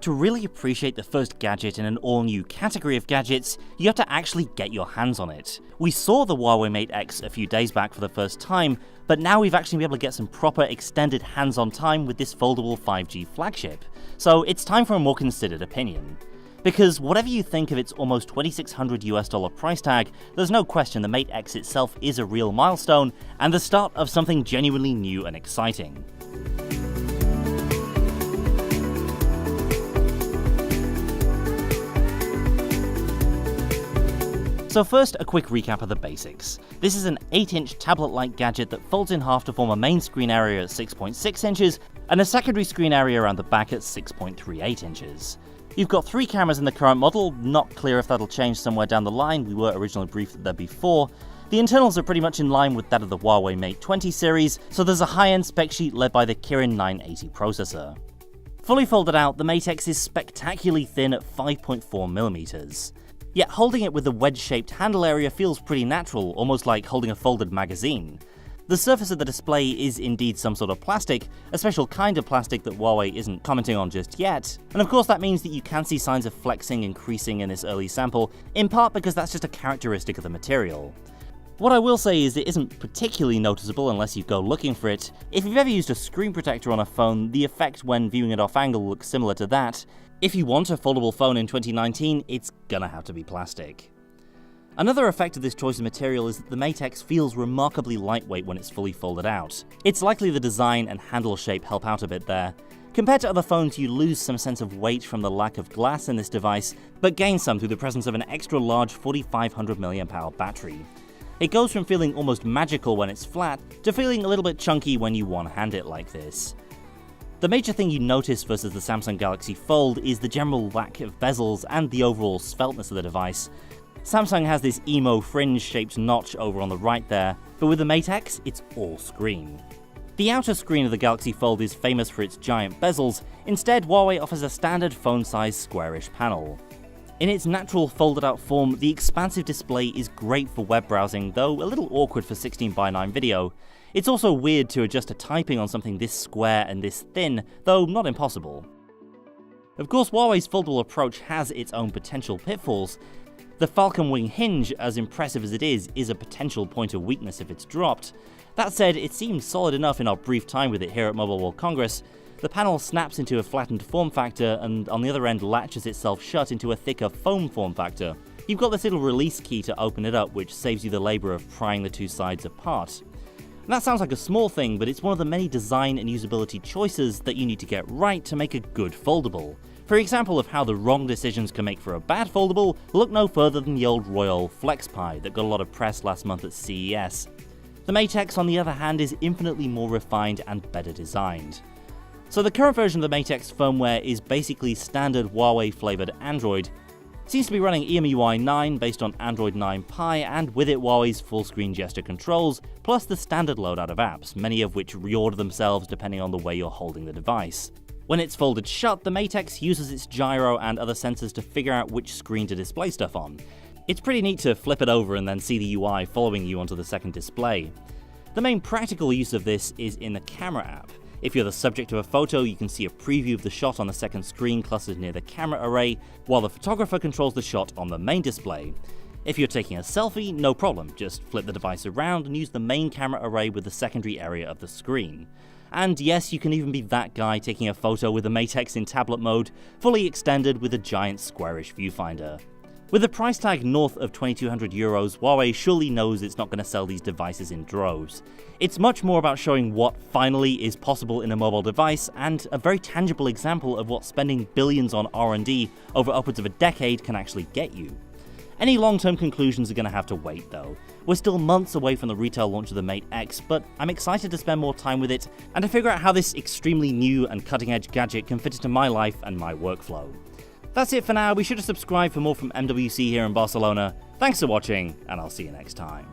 To really appreciate the first gadget in an all-new category of gadgets, you have to actually get your hands on it. We saw the Huawei Mate X a few days back for the first time, but now we've actually been able to get some proper extended hands-on time with this foldable 5G flagship. So it's time for a more considered opinion. Because whatever you think of its almost $2,600 price tag, there's no question the Mate X itself is a real milestone and the start of something genuinely new and exciting. So first, a quick recap of the basics. This is an 8-inch tablet-like gadget that folds in half to form a main screen area at 6.6 inches and a secondary screen area around the back at 6.38 inches. You've got 3 cameras in the current model, not clear if that'll change somewhere down the line, we were originally briefed that there'd be 4. The internals are pretty much in line with that of the Huawei Mate 20 series, so there's a high-end spec sheet led by the Kirin 980 processor. Fully folded out, the Mate X is spectacularly thin at 5.4mm. Yet holding it with the wedge-shaped handle area feels pretty natural, almost like holding a folded magazine. The surface of the display is indeed some sort of plastic, a special kind of plastic that Huawei isn't commenting on just yet, and of course that means that you can see signs of flexing and creasing in this early sample, in part because that's just a characteristic of the material. What I will say is it isn't particularly noticeable unless you go looking for it. If you've ever used a screen protector on a phone, the effect when viewing it off angle looks similar to that. If you want a foldable phone in 2019, it's gonna have to be plastic. Another effect of this choice of material is that the Mate X feels remarkably lightweight when it's fully folded out. It's likely the design and handle shape help out a bit there. Compared to other phones, you lose some sense of weight from the lack of glass in this device, but gain some through the presence of an extra large 4500 mAh battery. It goes from feeling almost magical when it's flat, to feeling a little bit chunky when you one-hand it like this. The major thing you notice versus the Samsung Galaxy Fold is the general lack of bezels and the overall sveltness of the device. Samsung has this emo fringe-shaped notch over on the right there, but with the Mate X, it's all screen. The outer screen of the Galaxy Fold is famous for its giant bezels, instead Huawei offers a standard phone-sized squarish panel. In its natural folded-out form, the expansive display is great for web browsing, though a little awkward for 16:9 video. It's also weird to adjust to typing on something this square and this thin, though not impossible. Of course, Huawei's foldable approach has its own potential pitfalls. The Falcon Wing hinge, as impressive as it is a potential point of weakness if it's dropped. That said, it seems solid enough in our brief time with it here at Mobile World Congress. The panel snaps into a flattened form factor and on the other end latches itself shut into a thicker foam form factor. You've got this little release key to open it up, which saves you the labour of prying the two sides apart. And that sounds like a small thing, but it's one of the many design and usability choices that you need to get right to make a good foldable. For example of how the wrong decisions can make for a bad foldable, look no further than the old Royal FlexPi that got a lot of press last month at CES. The Mate X, on the other hand, is infinitely more refined and better designed. So the current version of the Mate X firmware is basically standard Huawei flavoured Android. Seems to be running EMUI 9 based on Android 9 Pie, and with it Huawei's full-screen gesture controls, plus the standard loadout of apps, many of which reorder themselves depending on the way you're holding the device. When it's folded shut, the Mate X uses its gyro and other sensors to figure out which screen to display stuff on. It's pretty neat to flip it over and then see the UI following you onto the second display. The main practical use of this is in the camera app. If you're the subject of a photo, you can see a preview of the shot on the second screen clustered near the camera array, while the photographer controls the shot on the main display. If you're taking a selfie, no problem, just flip the device around and use the main camera array with the secondary area of the screen. And yes, you can even be that guy taking a photo with the Mate X in tablet mode, fully extended with a giant squarish viewfinder. With a price tag north of €2,200, Huawei surely knows it's not going to sell these devices in droves. It's much more about showing what finally is possible in a mobile device, and a very tangible example of what spending billions on R&D over upwards of a decade can actually get you. Any long-term conclusions are going to have to wait though. We're still months away from the retail launch of the Mate X, but I'm excited to spend more time with it, and to figure out how this extremely new and cutting-edge gadget can fit into my life and my workflow. That's it for now. Be sure to subscribe for more from MWC here in Barcelona. Thanks for watching, and I'll see you next time.